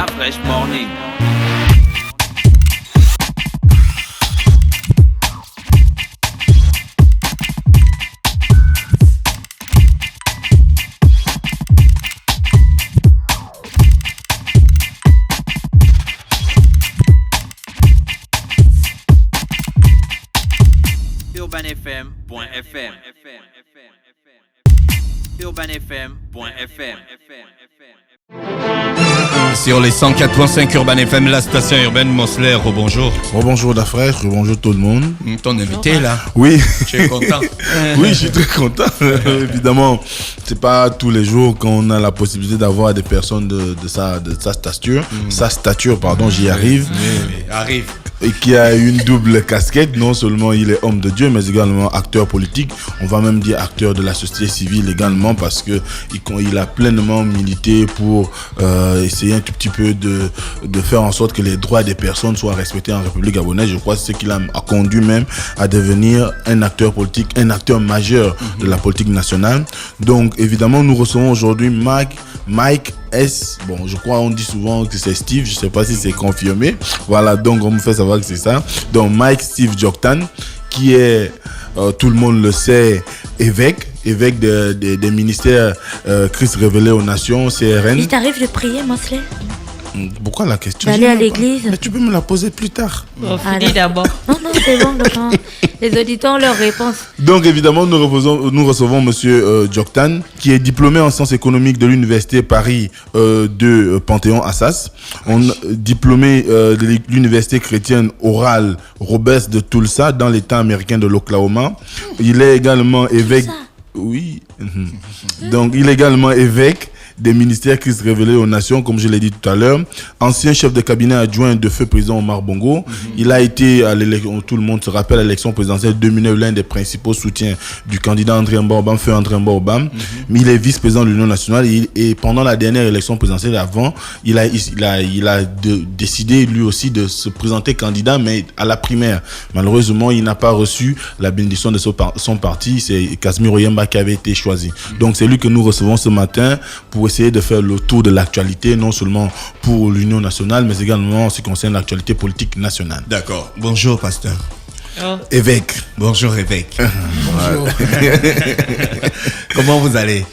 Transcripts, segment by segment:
La Fresh Morning. UrbanFM.fm. UrbanFM.fm. Sur les 104.5 Urban FM, la station urbaine Mosler, bonjour. Bonjour Dafresh, bonjour tout le monde. Ton invité là. Oui. Tu es content? Oui, je suis très content. Évidemment, c'est pas tous les jours qu'on a la possibilité d'avoir des personnes de sa stature. Sa stature, pardon, j'y arrive. Oui, arrive. Et qui a une double casquette. Non seulement il est homme de Dieu, mais également acteur politique. On va même dire acteur de la société civile également, parce que il a pleinement milité pour essayer un tout petit peu de faire en sorte que les droits des personnes soient respectés en République gabonaise. Je crois que c'est ce qui l'a conduit même à devenir un acteur politique, un acteur majeur de la politique nationale. Donc évidemment, nous recevons aujourd'hui Mike S. Bon, je crois on dit souvent que c'est Steve, je sais pas si c'est confirmé. Voilà, donc on me fait savoir que c'est ça. Donc Mike Steve Djoktan, qui est, tout le monde le sait, évêque des ministères Christ révélé aux nations, CRN. Il t'arrive de prier, Mosley? Pourquoi la question? D'aller à l'église? Mais tu peux me la poser plus tard. On finit d'abord. Non, c'est bon, d'accord. Les auditeurs ont leur réponse. Donc évidemment, nous recevons monsieur Djoktan, qui est diplômé en sciences économiques de l'université Paris de Panthéon-Assas, diplômé de l'université chrétienne orale Robert de Tulsa dans l'État américain de l'Oklahoma. Il est également évêque. Oui. Donc il est également évêque des ministères Christ révélé aux nations, comme je l'ai dit tout à l'heure. Ancien chef de cabinet adjoint de feu président Omar Bongo. Il a été à l'élection, tout le monde se rappelle, à l'élection présidentielle 2009, l'un des principaux soutiens du candidat André Mbao, feu André Mbao. Mais il est vice-président de l'Union nationale et pendant la dernière élection présidentielle avant, il a décidé lui aussi de se présenter candidat, mais à la primaire. Malheureusement, il n'a pas reçu la bénédiction de son parti. C'est Casimir Oyemba qui avait été choisi. Donc c'est lui que nous recevons ce matin pour essayer de faire le tour de l'actualité, non seulement pour l'Union nationale, mais également en ce qui concerne l'actualité politique nationale. D'accord. Bonjour, pasteur. Oh. Évêque. Bonjour, évêque. Bonjour. Comment vous allez?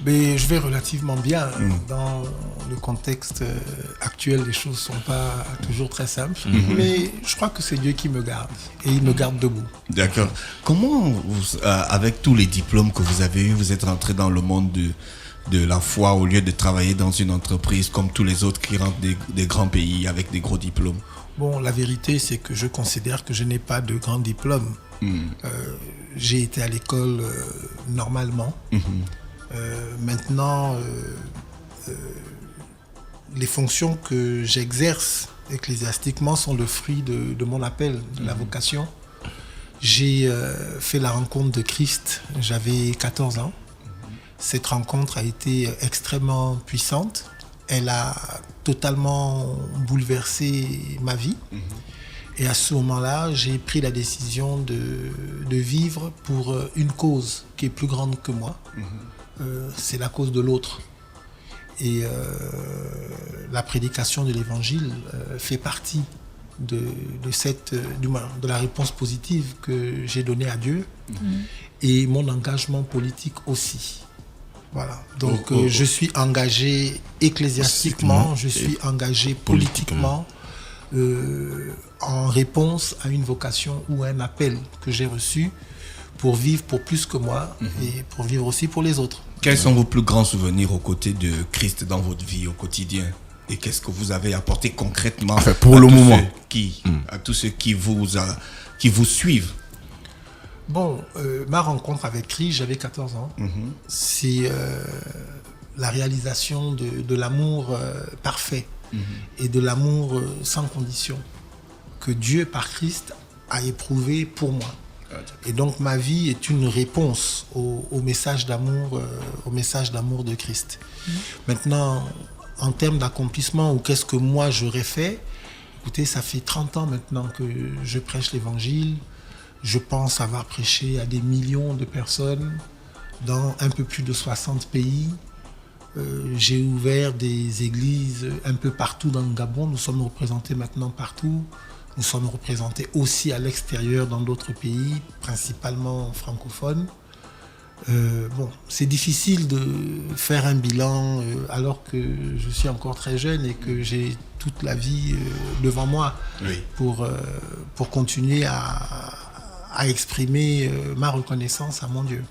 Mais je vais relativement bien. Dans le contexte actuel, les choses ne sont pas toujours très simples. Mais je crois que c'est Dieu qui me garde. Et il me garde debout. D'accord. Comment, avec tous les diplômes que vous avez eus, vous êtes rentré dans le monde de la foi au lieu de travailler dans une entreprise comme tous les autres qui rentrent des grands pays avec des gros diplômes? Bon, la vérité, c'est que je considère que je n'ai pas de grand diplôme. J'ai été à l'école normalement. Maintenant, les fonctions que j'exerce ecclésiastiquement sont le fruit de mon appel, de la vocation. J'ai fait la rencontre de Christ, j'avais 14 ans. Cette rencontre a été extrêmement puissante. Elle a totalement bouleversé ma vie. Et à ce moment-là, j'ai pris la décision de vivre pour une cause qui est plus grande que moi. C'est la cause de l'autre. Et la prédication de l'évangile fait partie de la réponse positive que j'ai donnée à Dieu. Et mon engagement politique aussi. Voilà. Donc je suis engagé ecclésiastiquement, je suis engagé politiquement en réponse à une vocation ou un appel que j'ai reçu pour vivre pour plus que moi et pour vivre aussi pour les autres. Quels sont vos plus grands souvenirs aux côtés de Christ dans votre vie au quotidien? Et qu'est-ce que vous avez apporté concrètement pour le moment à tous ceux qui vous suivent? Bon, ma rencontre avec Christ, j'avais 14 ans. C'est la réalisation de l'amour parfait et de l'amour sans condition que Dieu, par Christ, a éprouvé pour moi. Et donc, ma vie est une réponse au message d'amour de Christ. Maintenant, en termes d'accomplissement, ou qu'est-ce que moi j'aurais fait, écoutez, ça fait 30 ans maintenant que je prêche l'évangile. Je pense avoir prêché à des millions de personnes dans un peu plus de 60 pays. J'ai ouvert des églises un peu partout dans le Gabon. Nous sommes représentés maintenant partout. Nous sommes représentés aussi à l'extérieur dans d'autres pays, principalement francophones. C'est difficile de faire un bilan alors que je suis encore très jeune et que j'ai toute la vie devant moi pour continuer à exprimer ma reconnaissance à mon Dieu.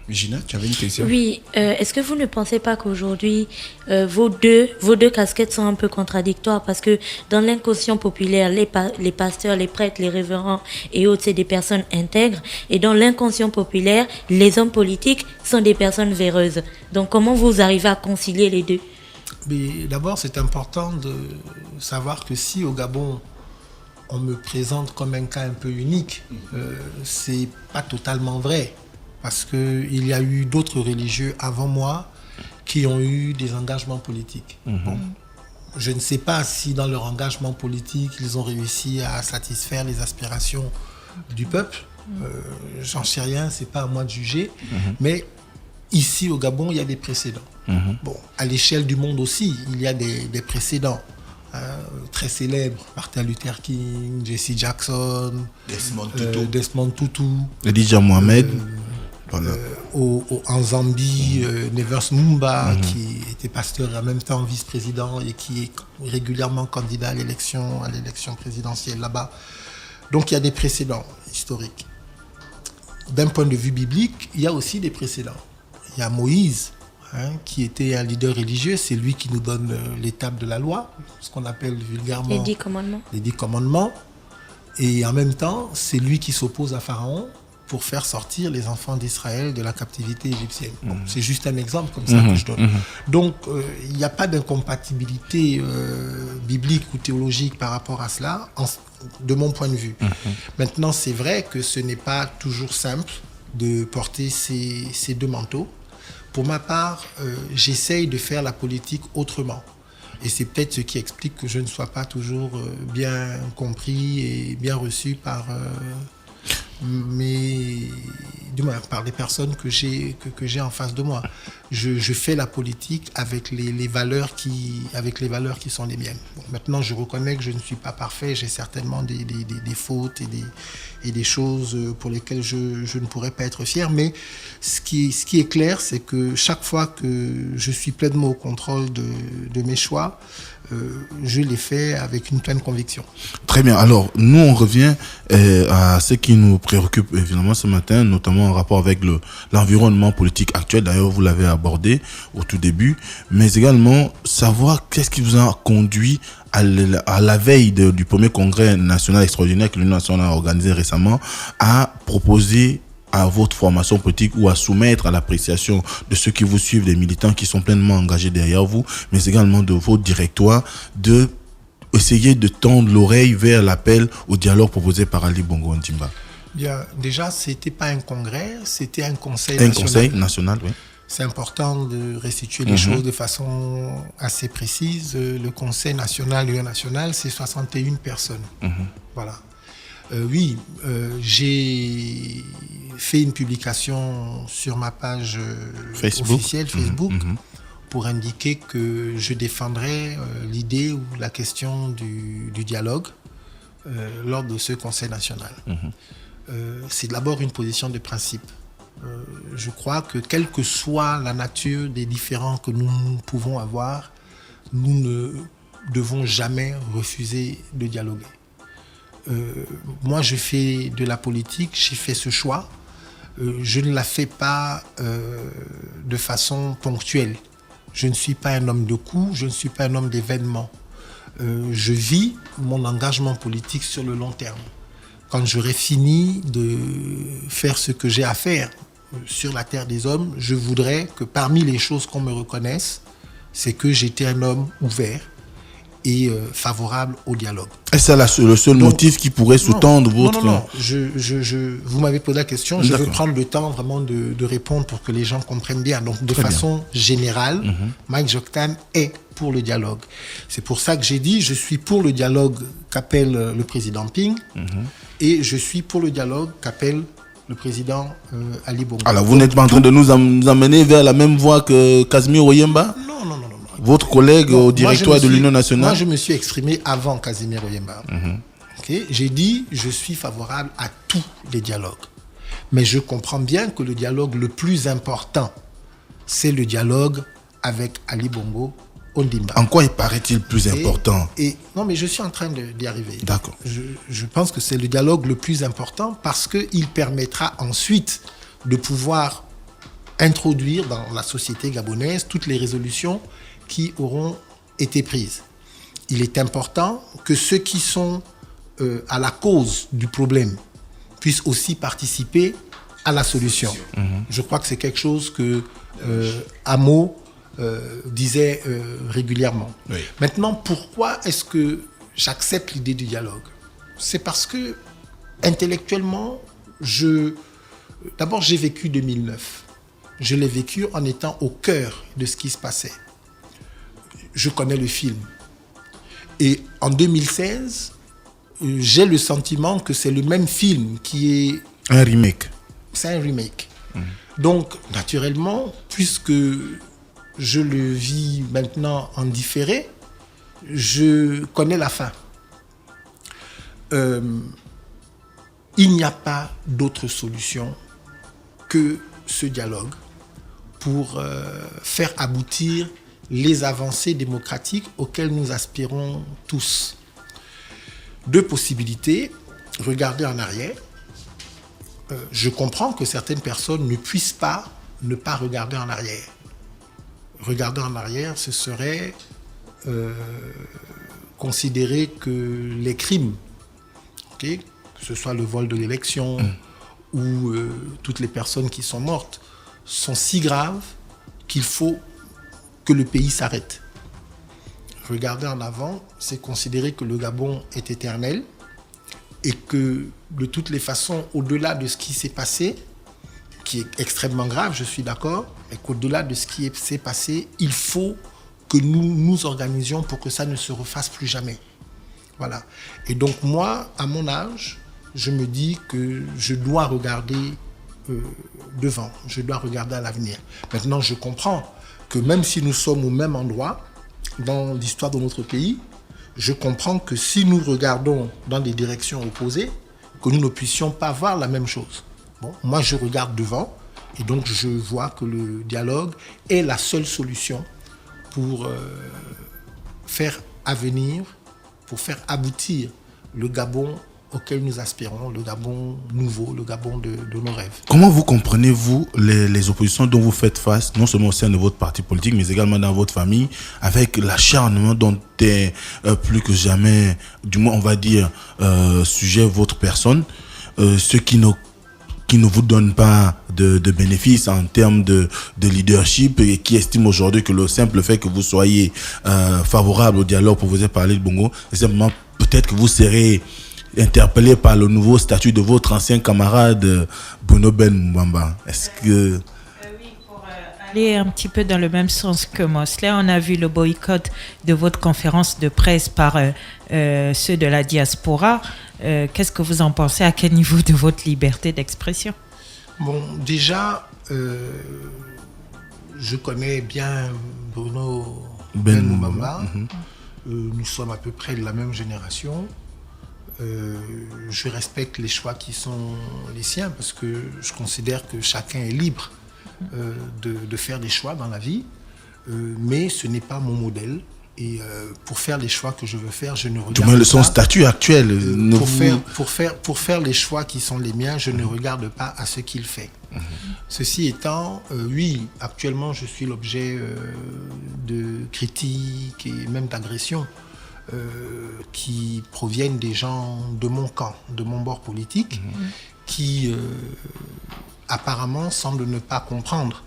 Gina, tu avais une question? Oui, est-ce que vous ne pensez pas qu'aujourd'hui, vos deux casquettes sont un peu contradictoires parce que dans l'inconscient populaire, les pasteurs, les prêtres, les révérends et autres, c'est des personnes intègres. Et dans l'inconscient populaire, les hommes politiques sont des personnes véreuses. Donc comment vous arrivez à concilier les deux? Mais d'abord, c'est important de savoir que si au Gabon, on me présente comme un cas un peu unique, c'est pas totalement vrai. Parce qu'il y a eu d'autres religieux avant moi qui ont eu des engagements politiques. Bon, je ne sais pas si dans leur engagement politique, ils ont réussi à satisfaire les aspirations du peuple. J'en sais rien, c'est pas à moi de juger. Mais ici au Gabon, il y a des précédents. Bon, à l'échelle du monde aussi, il y a des précédents. Très célèbres, Martin Luther King, Jesse Jackson, Desmond Tutu, Elijah Mohamed. En Zambie, Nevers Mumba, qui était pasteur et en même temps vice-président et qui est régulièrement candidat à l'élection présidentielle là-bas. Donc il y a des précédents historiques. D'un point de vue biblique, il y a aussi des précédents. Il y a Moïse, qui était un leader religieux, c'est lui qui nous donne l'étape de la loi, ce qu'on appelle vulgairement Les 10 commandements. Les 10 commandements. Et en même temps, c'est lui qui s'oppose à Pharaon pour faire sortir les enfants d'Israël de la captivité égyptienne. Bon, c'est juste un exemple comme ça que je donne. Donc, il n'y a pas d'incompatibilité biblique ou théologique par rapport à cela, de mon point de vue. Maintenant, c'est vrai que ce n'est pas toujours simple de porter ces deux manteaux. Pour ma part, j'essaye de faire la politique autrement. Et c'est peut-être ce qui explique que je ne sois pas toujours bien compris et bien reçu par par les personnes que j'ai en face de moi. Je fais la politique avec les valeurs qui sont les miennes. Bon, maintenant, je reconnais que je ne suis pas parfait. J'ai certainement des fautes et des choses pour lesquelles je ne pourrais pas être fier. Mais ce qui est clair, c'est que chaque fois que je suis pleinement au contrôle de mes choix, je les fais avec une pleine conviction. Très bien. Alors, nous, on revient à ce qui nous préoccupe évidemment ce matin, notamment en rapport avec l'environnement politique actuel. D'ailleurs, vous l'avez abordé au tout début, mais également savoir qu'est-ce qui vous a conduit à la veille du premier congrès national extraordinaire que l'Union nationale a organisé récemment à proposer à votre formation politique ou à soumettre à l'appréciation de ceux qui vous suivent, des militants qui sont pleinement engagés derrière vous, mais également de vos directoires, de essayer de tendre l'oreille vers l'appel au dialogue proposé par Ali Bongo Ondimba? Bien, déjà, c'était pas un congrès, c'était un conseil national. Un conseil national, oui. C'est important de restituer les choses de façon assez précise. Le conseil national, l'Union nationale, c'est 61 personnes. Voilà. J'ai fait une publication sur ma page officielle Facebook pour indiquer que je défendrais l'idée ou la question du dialogue lors de ce conseil national. C'est d'abord une position de principe. Je crois que quelle que soit la nature des différends que nous pouvons avoir, nous ne devons jamais refuser de dialoguer. Moi, je fais de la politique, j'ai fait ce choix. Je ne la fais pas de façon ponctuelle. Je ne suis pas un homme de coups, je ne suis pas un homme d'événements. Je vis mon engagement politique sur le long terme. Quand j'aurai fini de faire ce que j'ai à faire sur la terre des hommes, je voudrais que parmi les choses qu'on me reconnaisse, c'est que j'étais un homme ouvert et favorable au dialogue. Et c'est le seul motif qui pourrait sous-tendre votre... Non. Vous m'avez posé la question, je vais prendre le temps vraiment de répondre pour que les gens comprennent bien. Donc, de façon générale, Mike Joktan est pour le dialogue. C'est pour ça que j'ai dit, je suis pour le dialogue qu'appelle le président Ping et je suis pour le dialogue qu'appelle le président Ali Bongo. Alors, vous n'êtes pas en train de nous amener vers la même voie que Casimir Oyemba? Non. Votre collègue au directoire de l'Union nationale? Moi, je me suis exprimé avant Casimir Oyemba. Okay? J'ai dit, je suis favorable à tous les dialogues. Mais je comprends bien que le dialogue le plus important, c'est le dialogue avec Ali Bongo Ondimba. En quoi il paraît-il plus important? Non, mais je suis en train d'y arriver. D'accord. Je pense que c'est le dialogue le plus important parce qu'il permettra ensuite de pouvoir introduire dans la société gabonaise toutes les résolutions qui auront été prises. Il est important que ceux qui sont à la cause du problème puissent aussi participer à la solution. Je crois que c'est quelque chose que Amo disait régulièrement. Oui. Maintenant, pourquoi est-ce que j'accepte l'idée du dialogue? C'est parce que intellectuellement, d'abord j'ai vécu 2009. Je l'ai vécu en étant au cœur de ce qui se passait. Je connais le film. Et en 2016, j'ai le sentiment que c'est le même film qui est... Un remake. C'est un remake. Donc, naturellement, puisque je le vis maintenant en différé, je connais la fin. Il n'y a pas d'autre solution que ce dialogue pour faire aboutir les avancées démocratiques auxquelles nous aspirons tous. Deux possibilités, regarder en arrière. Je comprends que certaines personnes ne puissent pas ne pas regarder en arrière. Regarder en arrière, ce serait considérer que les crimes, okay, que ce soit le vol de l'élection ou toutes les personnes qui sont mortes, sont si graves qu'il faut que le pays s'arrête. Regarder en avant, c'est considérer que le Gabon est éternel et que de toutes les façons, au-delà de ce qui s'est passé, qui est extrêmement grave, je suis d'accord, mais qu'au-delà de ce qui s'est passé, il faut que nous nous organisions pour que ça ne se refasse plus jamais. Voilà. Et donc moi, à mon âge, je me dis que je dois regarder devant, je dois regarder à l'avenir. Maintenant, je comprends que même si nous sommes au même endroit dans l'histoire de notre pays, je comprends que si nous regardons dans des directions opposées, que nous ne puissions pas voir la même chose. Bon, moi, je regarde devant et donc je vois que le dialogue est la seule solution pour faire avenir, pour faire aboutir le Gabon auquel nous aspirons, le Gabon nouveau, le Gabon de nos rêves. Comment vous comprenez-vous les oppositions dont vous faites face, non seulement au sein de votre parti politique, mais également dans votre famille, avec l'acharnement dont est plus que jamais, du moins on va dire, sujet votre personne, ceux qui ne vous donnent pas de bénéfices en termes de leadership et qui estiment aujourd'hui que le simple fait que vous soyez favorable au dialogue pour vous parler de Bongo, c'est simplement peut-être que vous serez interpellé par le nouveau statut de votre ancien camarade Bruno Ben Mbamba. Est-ce que... Oui, pour aller un petit peu dans le même sens que Mosley, on a vu le boycott de votre conférence de presse par ceux de la diaspora. Qu'est-ce que vous en pensez? À quel niveau de votre liberté d'expression? Bon, déjà, je connais bien Bruno Ben Mbamba. Nous sommes à peu près de la même génération. Je respecte les choix qui sont les siens parce que je considère que chacun est libre de faire des choix dans la vie, mais ce n'est pas mon modèle. Et pour faire les choix que je veux faire, je ne regarde du moins, pas... son statut actuel... Pour faire les choix qui sont les miens, je ne regarde pas à ce qu'il fait. Ceci étant, oui, actuellement, je suis l'objet de critiques et même d'agressions qui proviennent des gens de mon camp, de mon bord politique, qui apparemment semblent ne pas comprendre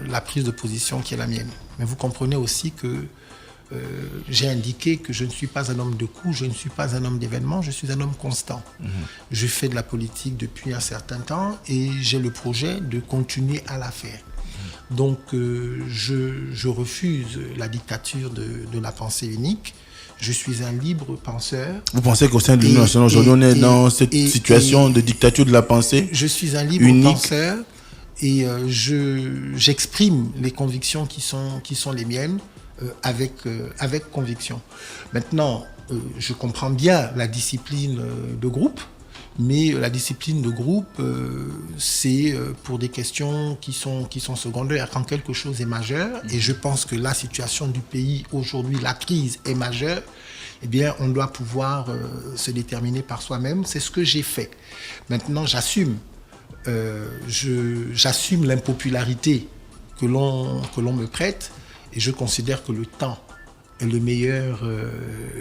la prise de position qui est la mienne. Mais vous comprenez aussi que j'ai indiqué que je ne suis pas un homme de coups, je ne suis pas un homme d'événements, je suis un homme constant. Je fais de la politique depuis un certain temps et j'ai le projet de continuer à la faire. Donc je refuse la dictature de la pensée unique. Je suis un libre penseur. Vous pensez qu'au sein de l'Union nationale, aujourd'hui, on est dans cette situation de dictature de la pensée? Je suis un libre penseur et j'exprime les convictions qui sont les miennes avec conviction. Maintenant, je comprends bien la discipline de groupe, mais la discipline de groupe, c'est pour des questions qui sont secondaires. Quand quelque chose est majeur, et je pense que la situation du pays aujourd'hui, la crise est majeure, eh bien, on doit pouvoir se déterminer par soi-même. C'est ce que j'ai fait. Maintenant, j'assume l'impopularité que l'on me prête, et je considère que le temps est le meilleur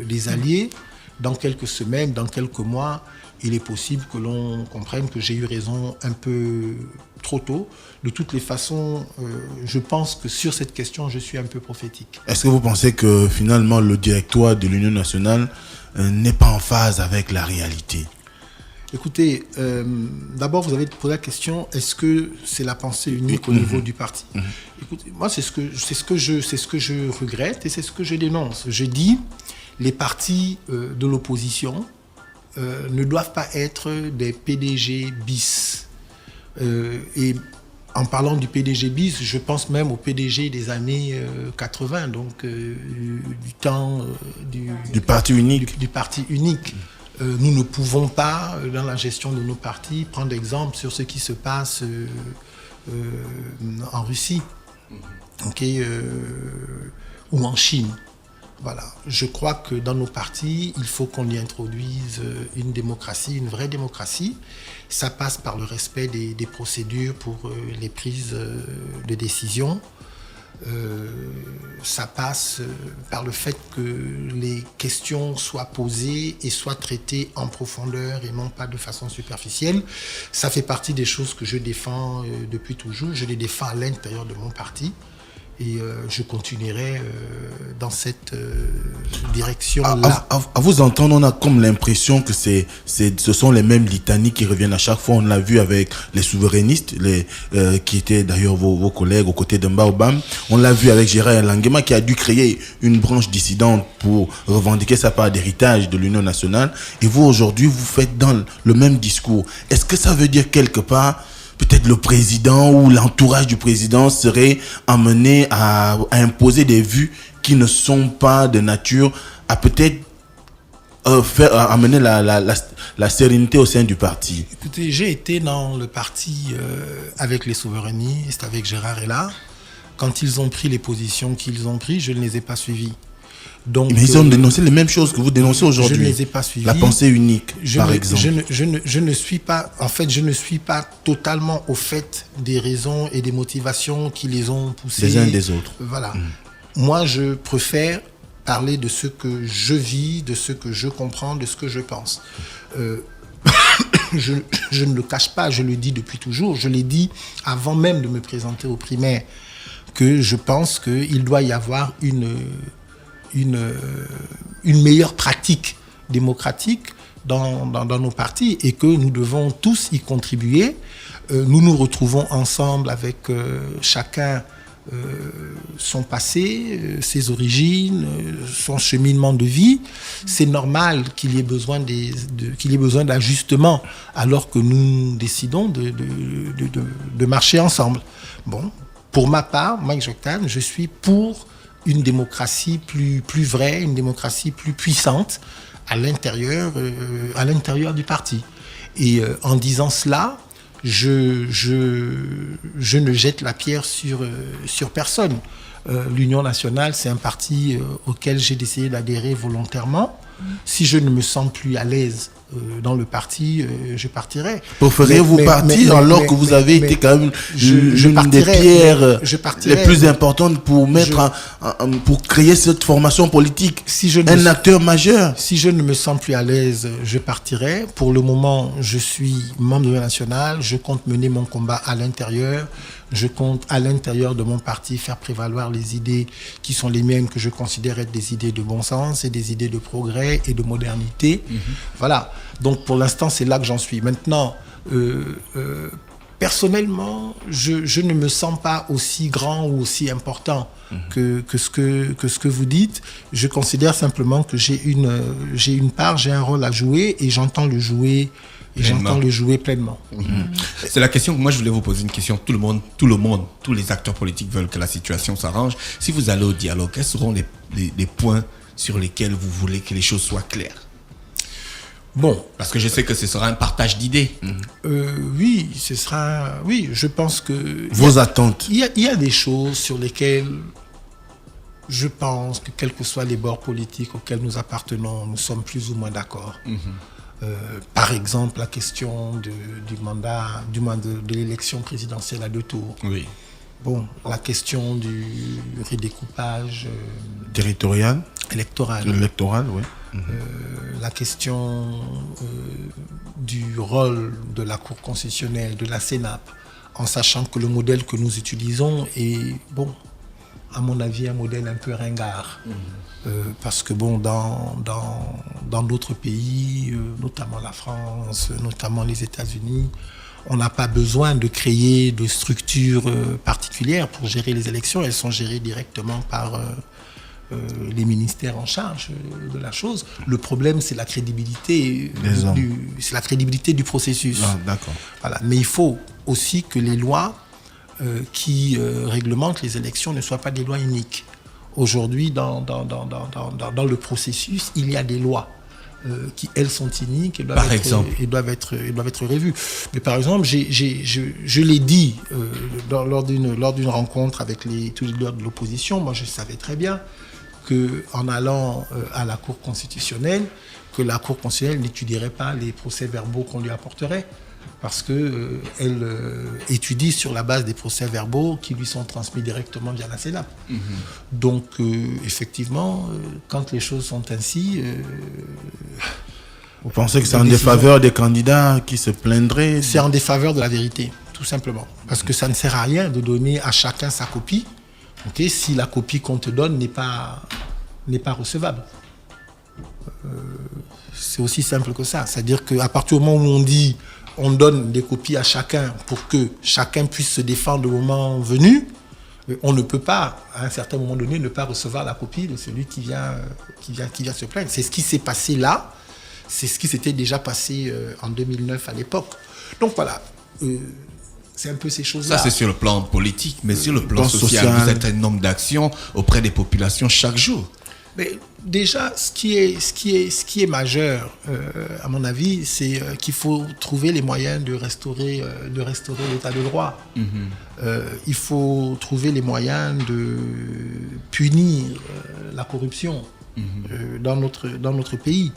des alliés. Dans quelques semaines, dans quelques mois, il est possible que l'on comprenne que j'ai eu raison un peu trop tôt. De toutes les façons, je pense que sur cette question, je suis un peu prophétique. Est-ce que vous pensez que finalement le directoire de l'Union nationale n'est pas en phase avec la réalité? Écoutez, d'abord vous avez posé la question, est-ce que c'est la pensée unique au niveau du parti? Écoutez, moi c'est ce que je regrette et c'est ce que je dénonce. Je dis, les partis de l'opposition ne doivent pas être des PDG bis. Et en parlant du PDG bis, je pense même au PDG des années 80, donc du temps du parti unique. Du parti unique. Nous ne pouvons pas, dans la gestion de nos partis, prendre exemple sur ce qui se passe en Russie, ou en Chine. Voilà. Je crois que dans nos partis, il faut qu'on y introduise une démocratie, une vraie démocratie. Ça passe par le respect des procédures pour les prises de décision. Ça passe par le fait que les questions soient posées et soient traitées en profondeur et non pas de façon superficielle. Ça fait partie des choses que je défends depuis toujours. Je les défends à l'intérieur de mon parti. Et je continuerai dans cette direction-là. À vous entendre, on a comme l'impression que ce sont les mêmes litanies qui reviennent à chaque fois. On l'a vu avec les souverainistes, qui étaient d'ailleurs vos collègues aux côtés de Mbaobam. On l'a vu avec Gérard Langema qui a dû créer une branche dissidente pour revendiquer sa part d'héritage de l'Union nationale. Et vous, aujourd'hui, vous faites dans le même discours. Est-ce que ça veut dire quelque part peut-être le président ou l'entourage du président serait amené à imposer des vues qui ne sont pas de nature à peut-être amener la sérénité au sein du parti? Écoutez, j'ai été dans le parti avec les souverainistes, avec Gérard Ella. Quand ils ont pris les positions qu'ils ont prises, je ne les ai pas suivies. Donc, mais ils ont dénoncé les mêmes choses que vous dénoncez aujourd'hui. Je ne les ai pas suivis. La pensée unique, par exemple. Je ne suis pas, en fait, je ne suis pas totalement au fait des raisons et des motivations qui les ont poussés. Les uns des autres. Voilà. Moi, je préfère parler de ce que je vis, de ce que je comprends, de ce que je pense. Je ne le cache pas, je le dis depuis toujours. Je l'ai dit avant même de me présenter aux primaires que je pense qu'il doit y avoir une meilleure pratique démocratique dans nos partis et que nous devons tous y contribuer. Nous nous retrouvons ensemble avec chacun son passé, ses origines, son cheminement de vie. C'est normal qu'il y ait besoin d'ajustements alors que nous décidons de marcher ensemble. Bon, pour ma part, Mike Joktan, je suis pour une démocratie plus vraie, une démocratie plus puissante à l'intérieur du parti. Et en disant cela, je ne jette la pierre sur personne. L'Union nationale, c'est un parti auquel j'ai décidé d'adhérer volontairement. Si je ne me sens plus à l'aise dans le parti, je partirai. Préférez-vous partir alors que vous avez été quand même l'une des pierres les plus importantes pour pour créer cette formation politique, un acteur majeur? Si je ne me sens plus à l'aise, je partirai. Pour le moment, je suis membre de la nationale, je compte mener mon combat à l'intérieur. Je compte, à l'intérieur de mon parti, faire prévaloir les idées qui sont les miennes, que je considère être des idées de bon sens et des idées de progrès et de modernité. Voilà. Donc, pour l'instant, c'est là que j'en suis. Maintenant, Personnellement, je ne me sens pas aussi grand ou aussi important que ce que vous dites. Je considère simplement que j'ai une part, j'ai un rôle à jouer et j'entends le jouer. Et j'entends le jouer pleinement. C'est la question que moi je voulais vous poser une question. Tout le monde, tous les acteurs politiques veulent que la situation s'arrange. Si vous allez au dialogue, quels seront les points sur lesquels vous voulez que les choses soient claires? Bon, parce que je sais que ce sera un partage d'idées. Oui, je pense que... Vos attentes. Il y a des choses sur lesquelles je pense que quels que soient les bords politiques auxquels nous appartenons, nous sommes plus ou moins d'accord. Par exemple, la question de l'élection présidentielle à 2 tours. Oui. Bon, la question du redécoupage territorial, électoral, oui. La question du rôle de la Cour constitutionnelle, de la CENAP, en sachant que le modèle que nous utilisons est, bon, à mon avis, un modèle un peu ringard. Parce que bon, dans d'autres pays, notamment la France, notamment les États-Unis, on n'a pas besoin de créer de structures particulières pour gérer les élections. Elles sont gérées directement par les ministères en charge de la chose. Le problème, c'est la crédibilité du processus. Ah, d'accord. Voilà. Mais il faut aussi que les lois qui réglementent les élections ne soient pas des lois uniques. Aujourd'hui, dans le processus, il y a des lois qui, elles, sont iniques et doivent être revues. Mais par exemple, je l'ai dit lors d'une rencontre avec tous les leaders de l'opposition, moi je savais très bien qu'en allant à la Cour constitutionnelle, que la Cour constitutionnelle n'étudierait pas les procès-verbaux qu'on lui apporterait, parce qu'elle étudie sur la base des procès-verbaux qui lui sont transmis directement via la CENAP. Donc, effectivement, quand les choses sont ainsi... vous pensez que c'est en défaveur des candidats qui se plaindraient? C'est en défaveur de la vérité, tout simplement. Parce que ça ne sert à rien de donner à chacun sa copie, si la copie qu'on te donne n'est pas recevable. C'est aussi simple que ça. C'est-à-dire qu'à partir du moment où on dit... on donne des copies à chacun pour que chacun puisse se défendre au moment venu, on ne peut pas, à un certain moment donné, ne pas recevoir la copie de celui qui vient se plaindre. C'est ce qui s'est passé là, c'est ce qui s'était déjà passé en 2009 à l'époque. Donc voilà, c'est un peu ces choses-là. Ça, c'est sur le plan politique, mais sur le plan social, vous êtes un homme d'action auprès des populations chaque jour. Mais déjà, ce qui est majeur, à mon avis, c'est qu'il faut trouver les moyens de restaurer l'état de droit. Il faut trouver les moyens de punir la corruption dans notre pays.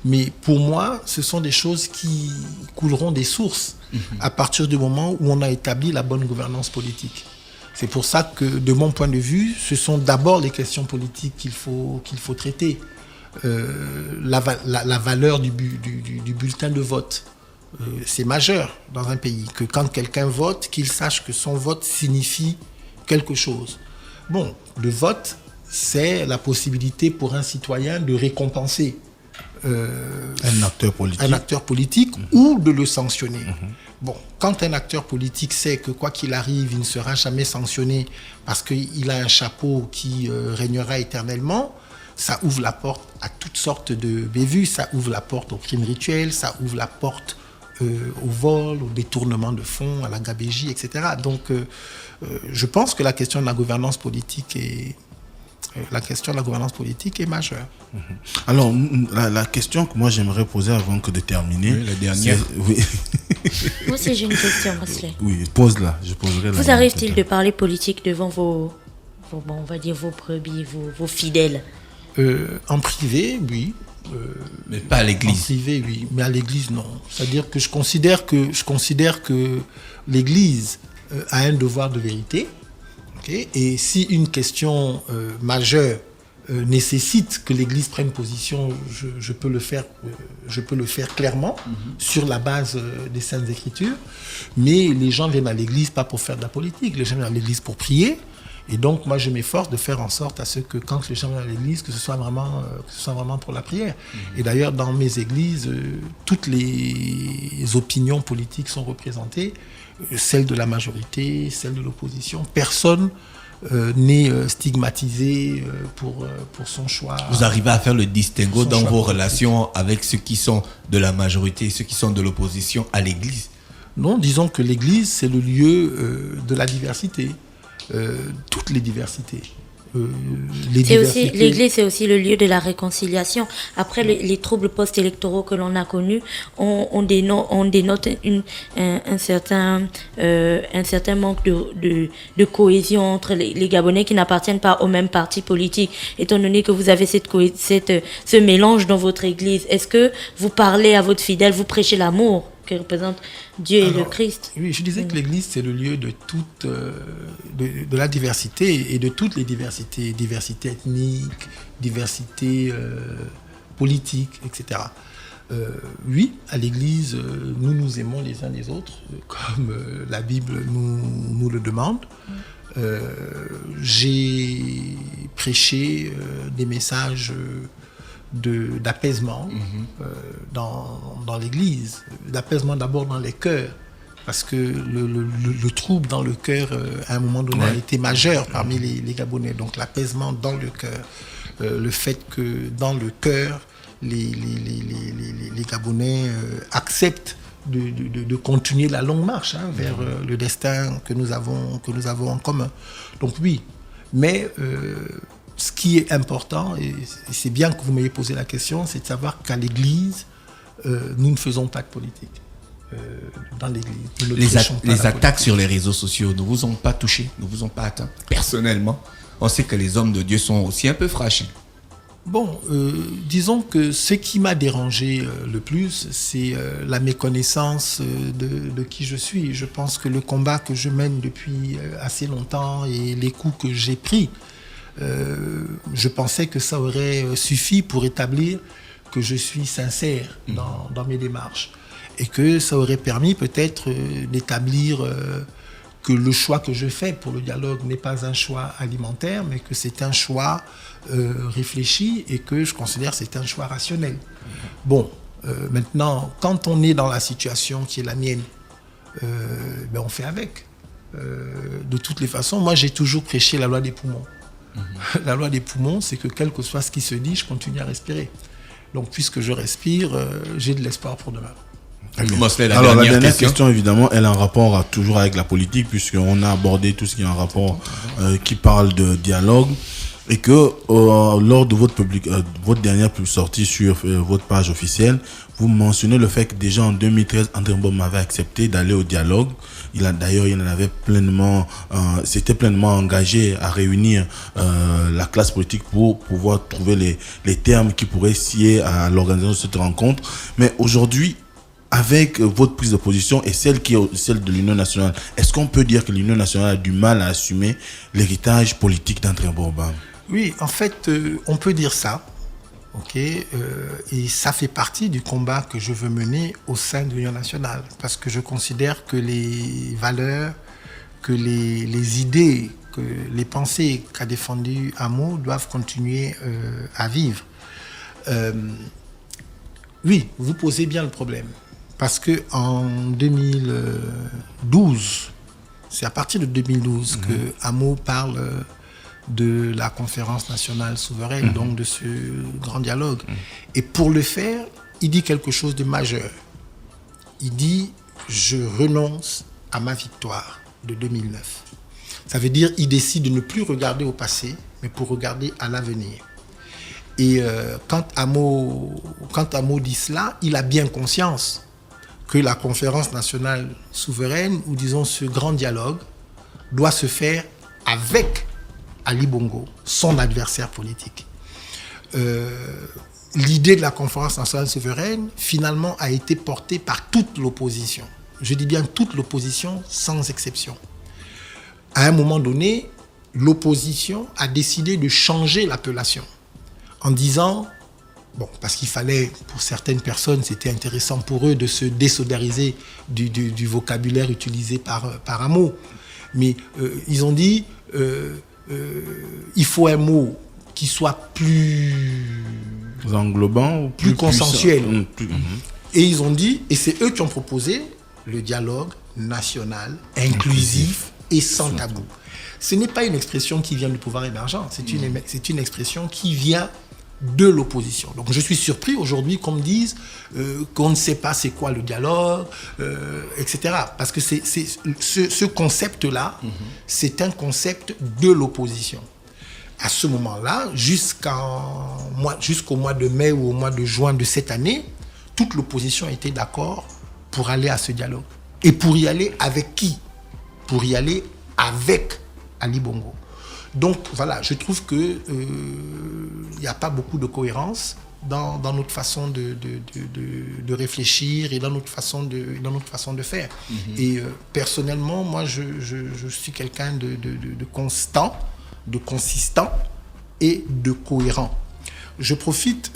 Mais pour moi, ce sont des choses qui couleront des sources à partir du moment où on a établi la bonne gouvernance politique. C'est pour ça que, de mon point de vue, ce sont d'abord les questions politiques qu'il faut traiter. La valeur du bulletin de vote, c'est majeur dans un pays. Que quand quelqu'un vote, qu'il sache que son vote signifie quelque chose. Bon, le vote, c'est la possibilité pour un citoyen de récompenser un acteur politique ou de le sanctionner. Bon, quand un acteur politique sait que quoi qu'il arrive, il ne sera jamais sanctionné parce qu'il a un chapeau qui régnera éternellement, ça ouvre la porte à toutes sortes de bévues, ça ouvre la porte aux crimes rituels, ça ouvre la porte au vol, au détournement de fonds, à la gabégie, etc. Donc, je pense que la question de la gouvernance politique est majeure. Alors, la question que moi j'aimerais poser avant que de terminer... Oui, la dernière. Moi aussi j'ai une question, Mosley. Oui, pose-la, je poserai la. Vous arrive-t-il de parler politique devant vos brebis, vos fidèles? En privé, oui. Mais pas à l'église. En privé, oui. Mais à l'église, non. C'est-à-dire que je considère que l'église a un devoir de vérité. Okay? Et si une question majeure nécessite que l'Église prenne position, je peux le faire clairement sur la base des Saintes Écritures. Mais les gens viennent à l'Église pas pour faire de la politique. Les gens viennent à l'Église pour prier. Et donc, moi, je m'efforce de faire en sorte à ce que quand les gens viennent à l'église, que ce soit vraiment pour la prière. Et d'ailleurs, dans mes églises, toutes les opinions politiques sont représentées, celles de la majorité, celles de l'opposition. Personne n'est stigmatisé pour son choix. Vous arrivez à faire le distinguo Son dans choix vos politique. relations avec ceux qui sont de la majorité et ceux qui sont de l'opposition à l'église? Non, disons que l'église, c'est le lieu de la diversité. Toutes les diversités. L'église, c'est aussi le lieu de la réconciliation. Après les troubles post-électoraux que l'on a connus, on dénote un certain manque de cohésion entre les Gabonais qui n'appartiennent pas au même parti politique. Étant donné que vous avez ce mélange dans votre église, est-ce que vous parlez à votre fidèle, vous prêchez l'amour que représente Dieu et le Christ? Oui, je disais que l'église, c'est le lieu de toute de la diversité et de toutes les diversités. Diversité ethnique, diversité politique, etc. Oui, à l'église, nous nous aimons les uns les autres, comme la Bible nous le demande. J'ai prêché des messages d'apaisement dans l'église, d'apaisement d'abord dans les cœurs, parce que le trouble dans le cœur à un moment donné a été majeur parmi les Gabonais, donc l'apaisement dans le cœur, le fait que dans le cœur les Gabonais acceptent de continuer la longue marche vers le destin que nous avons en commun. Donc oui, mais ce qui est important, et c'est bien que vous m'ayez posé la question, c'est de savoir qu'à l'église, nous ne faisons pas de politique. Dans l'église. Les attaques sur les réseaux sociaux ne vous ont pas touché, ne vous ont pas atteint personnellement? On sait que les hommes de Dieu sont aussi un peu fragiles. Bon, disons que ce qui m'a dérangé le plus, c'est la méconnaissance de qui je suis. Je pense que le combat que je mène depuis assez longtemps et les coups que j'ai pris, je pensais que ça aurait suffi pour établir que je suis sincère dans mes démarches et que ça aurait permis peut-être d'établir que le choix que je fais pour le dialogue n'est pas un choix alimentaire, mais que c'est un choix réfléchi et que je considère que c'est un choix rationnel. Bon, maintenant, quand on est dans la situation qui est la mienne, ben on fait avec. De toutes les façons, moi j'ai toujours prêché la loi des poumons. La loi des poumons, c'est que quel que soit ce qui se dit, je continue à respirer. Donc, puisque je respire, j'ai de l'espoir pour demain. Alors, la dernière question, évidemment, elle a un rapport toujours avec la politique, puisqu'on a abordé tout ce qui est un rapport qui parle de dialogue. Et que lors de votre dernière sortie sur votre page officielle, vous mentionnez le fait que déjà en 2013, André Mbom avait accepté d'aller au dialogue. Il en avait s'était pleinement engagé à réunir la classe politique pour pouvoir trouver les termes qui pourraient scier à l'organisation de cette rencontre. Mais aujourd'hui, avec votre prise de position et celle de l'Union nationale, est-ce qu'on peut dire que l'Union nationale a du mal à assumer l'héritage politique d'André Mbom? Oui, en fait, on peut dire ça, ok, et ça fait partie du combat que je veux mener au sein de l'Union nationale, parce que je considère que les valeurs, que les idées, que les pensées qu'a défendues Amo doivent continuer à vivre. Oui, vous posez bien le problème, parce que en 2012, c'est à partir de 2012 que Amo parle de la conférence nationale souveraine, donc de ce grand dialogue. Et pour le faire, il dit quelque chose de majeur. Il dit « Je renonce à ma victoire de 2009 ». Ça veut dire qu'il décide de ne plus regarder au passé, mais pour regarder à l'avenir. Et quand Amo dit cela, il a bien conscience que la conférence nationale souveraine, ou disons ce grand dialogue, doit se faire avec Ali Bongo, son adversaire politique. L'idée de la conférence nationale souveraine, finalement, a été portée par toute l'opposition. Je dis bien toute l'opposition, sans exception. À un moment donné, l'opposition a décidé de changer l'appellation en disant, bon, parce qu'il fallait, pour certaines personnes, c'était intéressant pour eux de se désolidariser du vocabulaire utilisé par Amo. Mais ils ont dit il faut un mot qui soit plus englobant ou plus consensuel. puissant. Et ils ont dit, et c'est eux qui ont proposé le dialogue national, inclusif et sans tabou. Ce n'est pas une expression qui vient du pouvoir émergent, c'est une expression qui vient de l'opposition. Donc je suis surpris aujourd'hui qu'on me dise qu'on ne sait pas c'est quoi le dialogue, etc. Parce que ce concept-là, c'est un concept de l'opposition. À ce moment-là, jusqu'au mois de mai ou au mois de juin de cette année, toute l'opposition était d'accord pour aller à ce dialogue. Et pour y aller avec qui? Pour y aller avec Ali Bongo. Donc voilà, je trouve que il n'y a pas beaucoup de cohérence dans notre façon de réfléchir et dans notre façon de faire. Et personnellement, moi, je suis quelqu'un de constant, de consistant et de cohérent. Je profite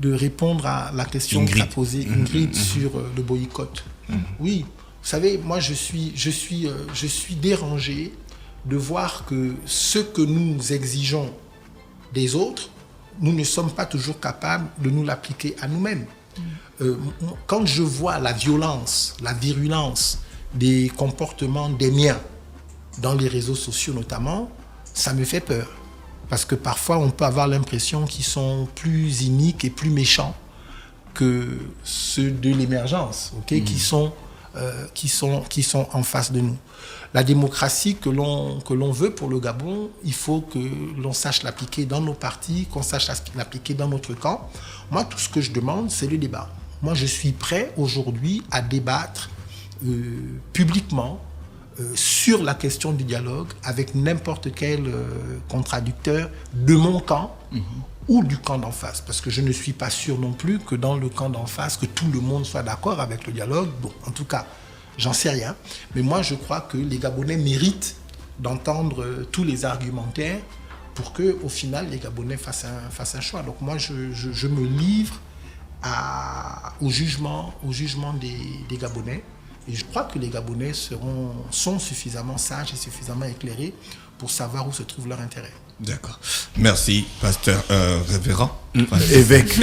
de répondre à la question qu'a posée Ingrid sur le boycott. Oui, vous savez, moi je suis dérangé de voir que ce que nous exigeons des autres, nous ne sommes pas toujours capables de nous l'appliquer à nous-mêmes. Quand je vois la violence, la virulence des comportements des miens, dans les réseaux sociaux notamment, ça me fait peur. Parce que parfois, on peut avoir l'impression qu'ils sont plus iniques et plus méchants que ceux de l'émergence, qui sont en face de nous. La démocratie que l'on veut pour le Gabon, il faut que l'on sache l'appliquer dans nos partis, qu'on sache l'appliquer dans notre camp. Moi, tout ce que je demande, c'est le débat. Moi, je suis prêt aujourd'hui à débattre publiquement sur la question du dialogue avec n'importe quel contradicteur de mon camp ou du camp d'en face. Parce que je ne suis pas sûr non plus que dans le camp d'en face, que tout le monde soit d'accord avec le dialogue. Bon, en tout cas, j'en sais rien. Mais moi, je crois que les Gabonais méritent d'entendre tous les argumentaires pour qu'au final, les Gabonais fassent un choix. Donc moi, je me livre au jugement des Gabonais. Et je crois que les Gabonais sont suffisamment sages et suffisamment éclairés pour savoir où se trouve leur intérêt. D'accord. Merci, pasteur révérend. Évêque.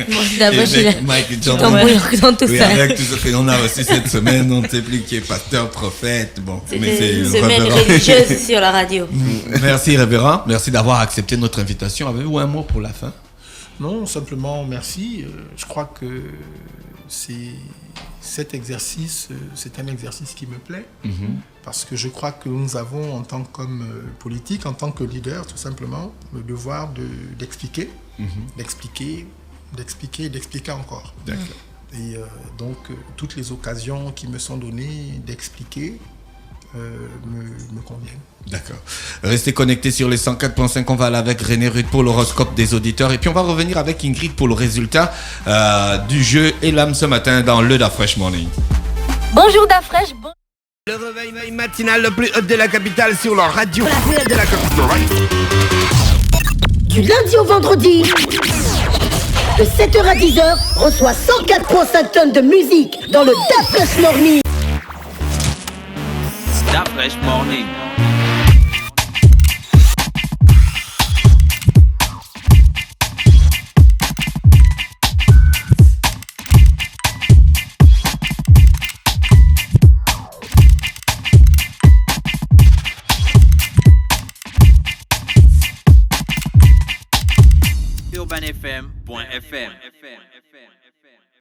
Bon, d'abord, Mike John. t'embrouilles dans tout Oui, ça. avec tout ce que l'on a reçu cette semaine, on t'explique qu'il est pasteur, prophète. Bon, mais c'est une semaine révérend. religieuse sur la radio. Merci, révérend. Merci d'avoir accepté notre invitation. Avez-vous un mot pour la fin? Non, simplement merci. Je crois que cet exercice, c'est un exercice qui me plaît, parce que je crois que nous avons, en tant qu'homme politique, en tant que leader, tout simplement, le devoir d'expliquer, d'expliquer encore. D'accord. Et donc, toutes les occasions qui me sont données d'expliquer me conviennent. D'accord. Restez connectés sur les 104.5. On va aller avec René Rude pour l'horoscope des auditeurs. Et puis on va revenir avec Ingrid pour le résultat du jeu Elam ce matin dans le Dafresh Morning. Bonjour Dafresh. Le réveil matinal le plus haut de la capitale sur la radio de la capitale. Du lundi au vendredi, de 7h à 10h, reçoit 104.5 tonnes de musique dans le Dafresh Morning. Dafresh Morning. urbanfm.fm